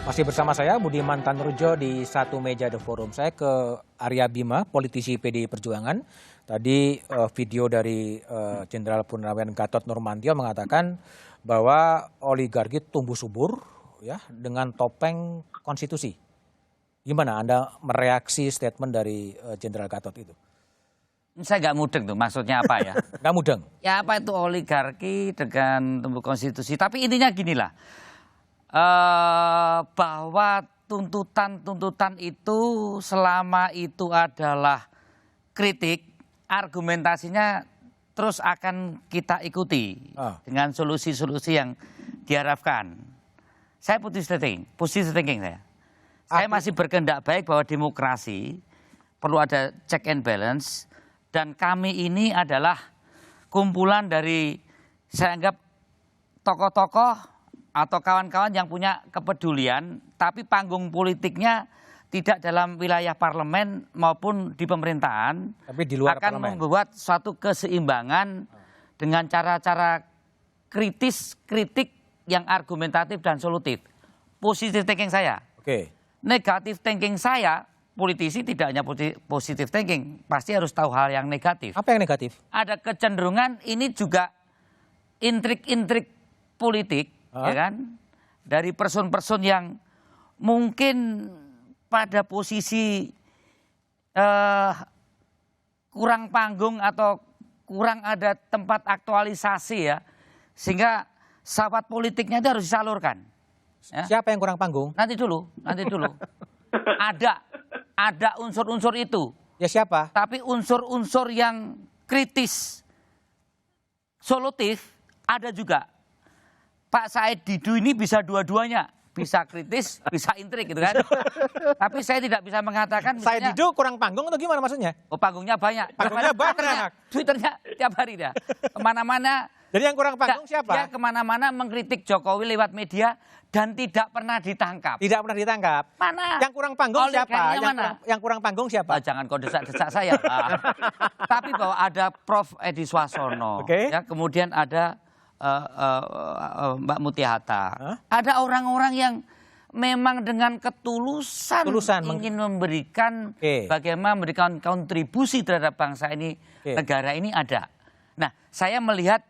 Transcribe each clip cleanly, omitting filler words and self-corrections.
Masih bersama saya Budiman Tanurjo di Satu Meja The Forum. Saya ke Arya Bima, politisi PDI Perjuangan. Tadi video dari Jenderal Purnawirawan Gatot Nurmantio mengatakan bahwa oligarki tumbuh subur ya dengan topeng konstitusi. Gimana Anda mereaksi statement dari Jenderal Gatot itu? Saya nggak mudeng tuh, maksudnya apa ya? Nggak mudeng? Ya apa itu oligarki dengan tumbuh konstitusi. Tapi intinya ginilah. Bahwa tuntutan-tuntutan itu selama itu adalah kritik, argumentasinya terus akan kita ikuti dengan solusi-solusi yang diharapkan. Saya positive thinking saya. Saya masih berkehendak baik bahwa demokrasi perlu ada check and balance dan kami ini adalah kumpulan dari saya anggap tokoh-tokoh atau kawan-kawan yang punya kepedulian, tapi panggung politiknya tidak dalam wilayah parlemen maupun di pemerintahan, tapi di luar akan parlemen. membuat suatu keseimbangan dengan cara-cara kritik yang argumentatif dan solutif. Positive thinking saya. Oke. Negatif thinking saya, politisi tidak hanya positive thinking, pasti harus tahu hal yang negatif. Apa yang negatif? Ada kecenderungan ini juga intrik-intrik politik, ya kan, dari person-person yang mungkin pada posisi kurang panggung atau kurang ada tempat aktualisasi ya, sehingga sawat politiknya itu harus disalurkan. Ya. Siapa yang kurang panggung? Nanti dulu. Ada unsur-unsur itu. Ya siapa? Tapi unsur-unsur yang kritis, solutif ada juga. Pak Said Didu ini bisa dua-duanya, bisa kritis, bisa intrik gitu kan. Tapi saya tidak bisa mengatakan. Said Didu kurang panggung atau gimana maksudnya? Oh panggungnya banyak. Panggungnya banyak. Twitternya tiap hari dia. Kemana-mana. Jadi yang kurang panggung siapa? Dia kemana-mana mengkritik Jokowi lewat media dan tidak pernah ditangkap. Tidak pernah ditangkap. Mana? Yang kurang panggung siapa? Yang kurang panggung siapa? Jangan kau desak-desak saya. Tapi bahwa ada Prof. Edi Swasono, ya, kemudian ada Mbak Muti Hatta. Ada orang-orang yang memang dengan ketulusan ingin memberikan bagaimana memberikan kontribusi terhadap bangsa ini, negara ini ada. Nah, saya melihat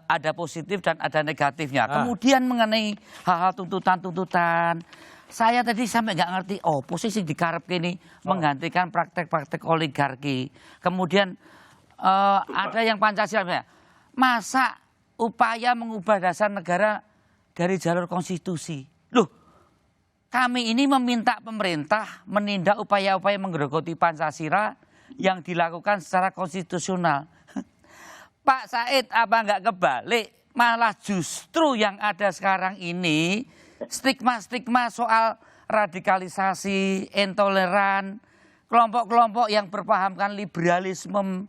ada positif dan ada negatifnya. Kemudian mengenai hal-hal tuntutan-tuntutan, saya tadi sampai nggak ngerti. Oh, posisi dikarep ini menggantikan praktek-praktek oligarki. Kemudian ada yang Pancasila, masa upaya mengubah dasar negara dari jalur konstitusi. Loh, kami ini meminta pemerintah menindak upaya-upaya menggerogoti Pancasila yang dilakukan secara konstitusional. Pak Said apa nggak kebalik? Malah justru yang ada sekarang ini stigma-stigma soal radikalisasi, intoleran, kelompok-kelompok yang berpahamkan liberalisme,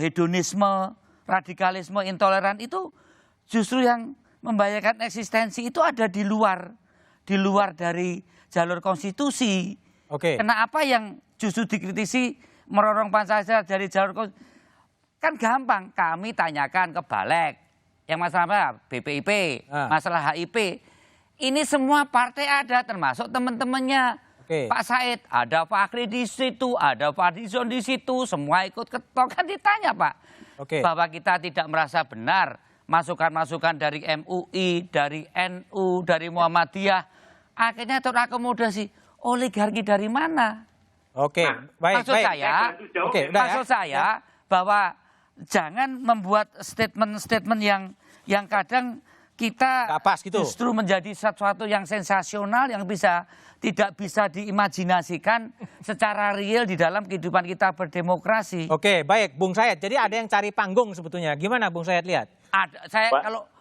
hedonisme, radikalisme, intoleran itu justru yang membahayakan eksistensi itu ada di luar dari jalur konstitusi. Kenapa yang justru dikritisi merorong Pancasila dari jalur konstitusi? Kan gampang, kami tanyakan ke Balek, yang masalah apa? BPIP, masalah HIP. Ini semua partai ada, termasuk teman-temannya. Pak Said, ada Fakri di situ, ada Fadlizon di situ, semua ikut ketok. Kan ditanya Pak, bahwa kita tidak merasa benar masukan-masukan dari MUI, dari NU, dari Muhammadiyah. Akhirnya terakomodasi, oligarki dari mana? Maksud saya bahwa jangan membuat statement-statement yang kadang kita justru menjadi sesuatu yang sensasional yang tidak bisa diimajinasikan secara real di dalam kehidupan kita berdemokrasi. Oke, baik Bung Said. Jadi ada yang cari panggung sebetulnya. Gimana Bung Said lihat? Ada. Saya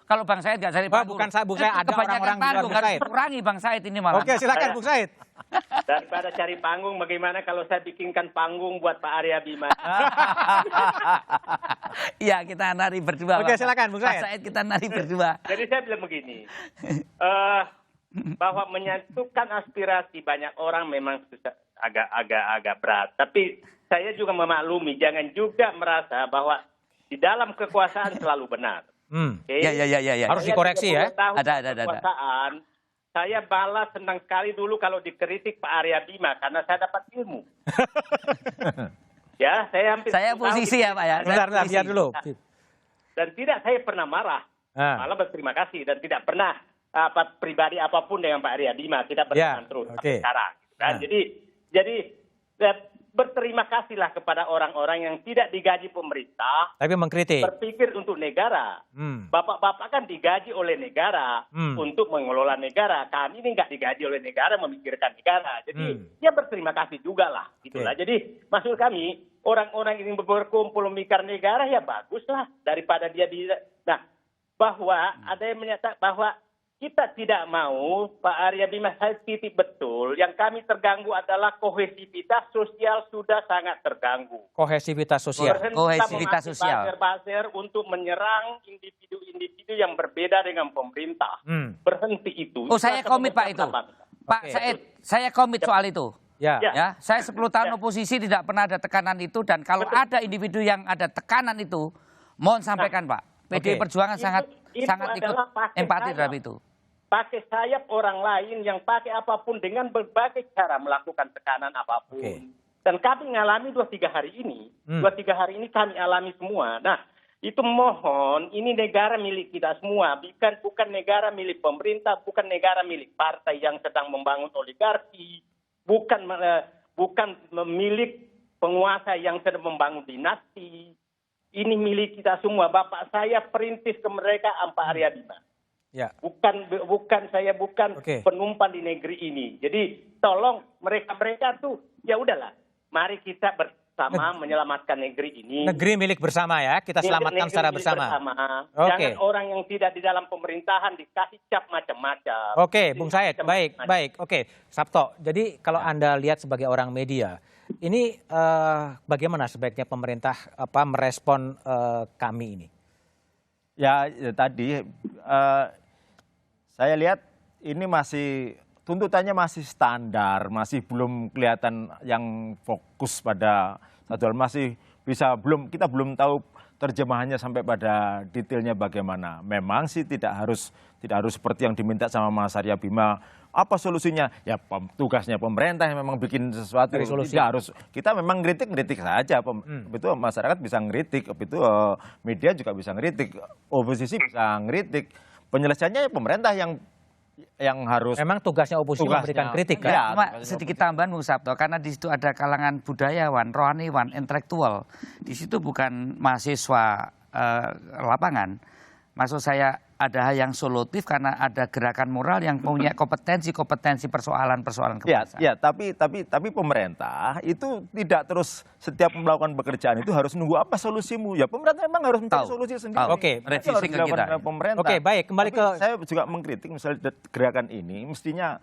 kalau Bang Said nggak cari panggung. Bukan Bung Said, ada orang-orang di luar Bung Said. Kurangi Bang Said ini malah. Oke, silakan Bung Said. Daripada cari panggung, bagaimana kalau saya bikinkan panggung buat Pak Arya Bima? Iya, kita nari berdua. Oke, silakan Bung Said. Pak Said kita nari berdua. Jadi saya bilang begini, bahwa menyatukan aspirasi banyak orang memang agak berat. Tapi saya juga memaklumi, jangan juga merasa bahwa di dalam kekuasaan selalu benar. Ya. Harus dikoreksi ya. Ada. Kekuasaan, saya balas senang sekali dulu kalau dikritik Pak Arya Bima karena saya dapat ilmu. Ya, saya posisi ya Pak ya. Bentar, lihat dulu. Dan tidak saya pernah marah, malah berterima kasih dan tidak pernah pribadi apapun dengan Pak Arya Bima, kita berteman terus sampai sekarang. Dan jadi berterima kasihlah kepada orang-orang yang tidak digaji pemerintah, tapi mengkritik, berpikir untuk negara. Bapak-bapak kan digaji oleh negara untuk mengelola negara. Kami ini nggak digaji oleh negara memikirkan negara. Jadi ya berterima kasih juga lah. Gitulah. Jadi maksud kami orang-orang ini berkumpul memikir negara ya baguslah daripada dia di. Nah bahwa ada yang menyatakan bahwa kita tidak mau, Pak Arya Bima, saya titik betul. Yang kami terganggu adalah kohesivitas sosial sudah sangat terganggu. Kohesivitas sosial. Kohesivitas sosial. Buzzer untuk menyerang individu-individu yang berbeda dengan pemerintah. Berhenti itu. Oh, saya komit Pak itu. Pak Said, saya komit soal itu. Ya. Saya 10 tahun oposisi tidak pernah ada tekanan itu, dan kalau ada individu yang ada tekanan itu, mohon sampaikan Pak. PDI Perjuangan sangat ikut empati terhadap itu. Pakai sayap orang lain yang pakai apapun dengan berbagai cara melakukan tekanan apapun. Dan kami mengalami 2-3 hari ini. 2-3 hari ini kami alami semua. Nah, itu mohon, ini negara milik kita semua. Bukan negara milik pemerintah, bukan negara milik partai yang sedang membangun oligarki. Bukan milik penguasa yang sedang membangun dinasti. Ini milik kita semua. Bapak saya perintis kemerdekaan Pak Arya Bima. Ya. Bukan saya penumpang di negeri ini. Jadi tolong mereka tuh ya udahlah. Mari kita bersama menyelamatkan negeri ini. Negeri milik bersama ya. Kita selamatkan secara bersama. Jangan orang yang tidak di dalam pemerintahan dikasih cap macam-macam. Oke, Bung Said. Baik. Oke, Sabto. Jadi kalau Anda lihat sebagai orang media, ini bagaimana sebaiknya pemerintah merespon kami ini? Ya tadi saya lihat ini tuntutannya masih standar, masih belum kelihatan yang fokus pada satu hal, kita belum tahu terjemahannya sampai pada detailnya bagaimana. Memang sih tidak harus seperti yang diminta sama Mas Arya Bima. Apa solusinya? Ya tugasnya pemerintah yang memang bikin sesuatu. Tidak harus, kita memang kritik saja. Itu masyarakat bisa ngeritik, itu media juga bisa ngeritik, oposisi bisa ngeritik. Penyelesaiannya ya pemerintah yang harus. Memang tugasnya oposisi memberikan kritik kan? Ya, cuma sedikit tambahan Bung Sabto, karena di situ ada kalangan budayawan, rohaniwan, intelektual. Di situ bukan mahasiswa lapangan. Maksud saya ada hal yang solutif karena ada gerakan moral yang punya kompetensi persoalan-persoalan kebangsaan. Ya, tapi pemerintah itu tidak terus setiap melakukan pekerjaan itu harus nunggu apa solusimu. Ya pemerintah memang harus mencari solusi sendiri. Oke, revisi harus dilakukan pemerintah. Oke, baik, kembali ke saya juga mengkritik misalnya gerakan ini mestinya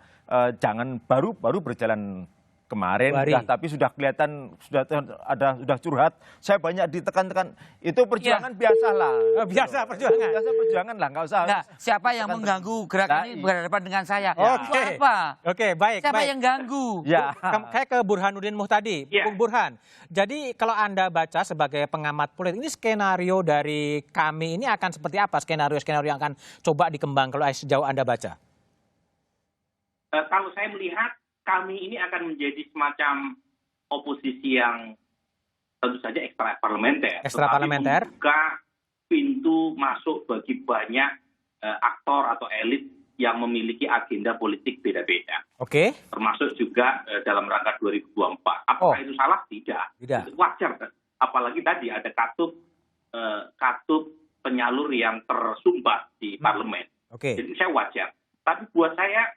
jangan baru berjalan kemarin tapi sudah kelihatan sudah curhat. Saya banyak ditekan-tekan. Itu perjuangan biasalah. Biasa perjuangan lah, nggak usah. Nah, siapa yang mengganggu gerakan ini berhadapan dengan saya? Oke, baik. Siapa yang ganggu? Ya. Kayak ke Burhanuddin Muhtadi, Bung Burhan. Jadi kalau Anda baca sebagai pengamat politik, ini skenario dari kami ini akan seperti apa? Skenario yang akan coba dikembangkan kalau sejauh Anda baca? Kalau saya melihat kami ini akan menjadi semacam oposisi yang tentu saja ekstra parlementer. Membuka pintu masuk bagi banyak aktor atau elit yang memiliki agenda politik beda-beda. Oke. Termasuk juga dalam rangka 2024. Apakah itu salah? Tidak. Itu wajar. Apalagi tadi ada katup penyalur yang tersumbat di parlemen. Jadi saya wajar. Tapi buat saya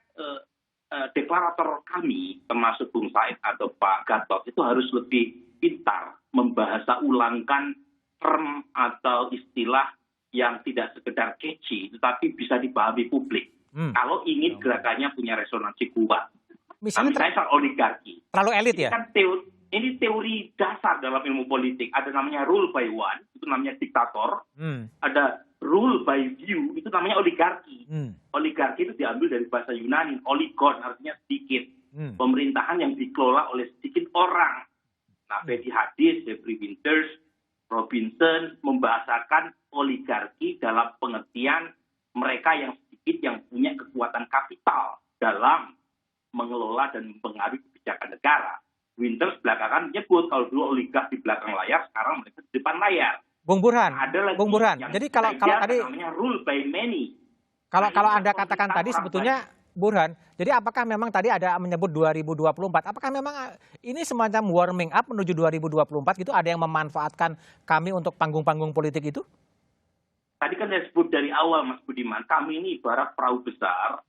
deklarator kami, termasuk Bung Said atau Pak Gatot, itu harus lebih pintar membahasa ulangkan term atau istilah yang tidak sekedar catchy, tetapi bisa dipahami publik. Kalau ingin gerakannya punya resonansi kuat. Misalnya soal oligarki. Terlalu elit ya? Ini teori dasar dalam ilmu politik. Ada namanya rule by one, itu namanya diktator. Ada rule by view, itu namanya oligarki. Oligarki itu diambil dari bahasa Yunani, oligon, artinya sedikit. Pemerintahan yang dikelola oleh sedikit orang. Nah, Fedi Hadis, Jeffrey Winters, Robinson membahasakan oligarki dalam pengertian mereka yang sedikit yang punya kekuatan kapital. dalam mengelola dan mempengaruhi kebijakan negara. Winters belakangan menyebut kalau dulu oligark di belakang layar, sekarang mereka di depan layar. Bung Burhan, Bung Burhan. Jadi kalau tadi namanya rule by many. Kalau Anda katakan tadi sebetulnya Burhan, jadi apakah memang tadi ada menyebut 2024? Apakah memang ini semacam warming up menuju 2024 gitu? Ada yang memanfaatkan kami untuk panggung-panggung politik itu? Tadi kan saya sebut dari awal, Mas Budiman, kami ini ibarat perahu besar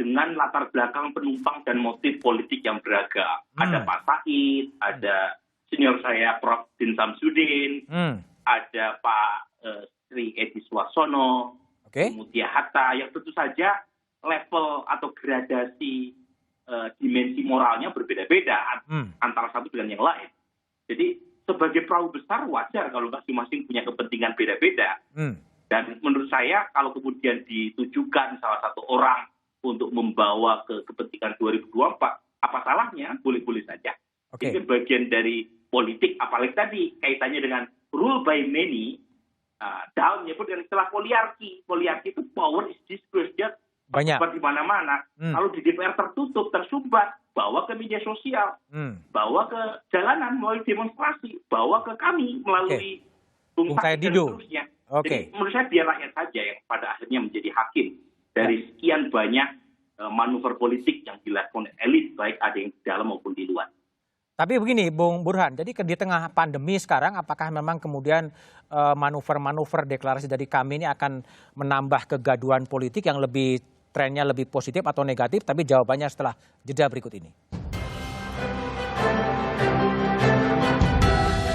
dengan latar belakang penumpang dan motif politik yang beragam. Ada Pak Said, ada senior saya Prof. Din Samsudin, ada Pak Sri Edi Suarsono, Mutia Hatta, yang tentu saja level atau gradasi dimensi moralnya berbeda-beda antara satu dengan yang lain. Jadi sebagai perahu besar wajar kalau masing-masing punya kepentingan beda-beda. Dan menurut saya kalau kemudian ditujukan salah satu orang untuk membawa ke kepentingan 2024, apa salahnya? Boleh-boleh saja. Itu bagian dari politik, apalagi tadi kaitannya dengan rule by many, dalam menyebut dengan istilah poliarki. Poliarki itu power is dispersed, banyak di mana-mana. Kalau di DPR tertutup, tersumbat, bawa ke media sosial, bawa ke jalanan melalui demonstrasi, bawa ke kami melalui Bung Said dan seterusnya. Jadi menurut saya biar rakyat saja yang pada akhirnya menjadi hakim dari sekian banyak manuver politik yang dilakukan elit, baik ada yang di dalam maupun di luar. Tapi begini Bung Burhan, jadi di tengah pandemi sekarang apakah memang kemudian manuver-manuver deklarasi dari kami ini akan menambah kegaduhan politik yang lebih trennya lebih positif atau negatif? Tapi jawabannya setelah jeda berikut ini.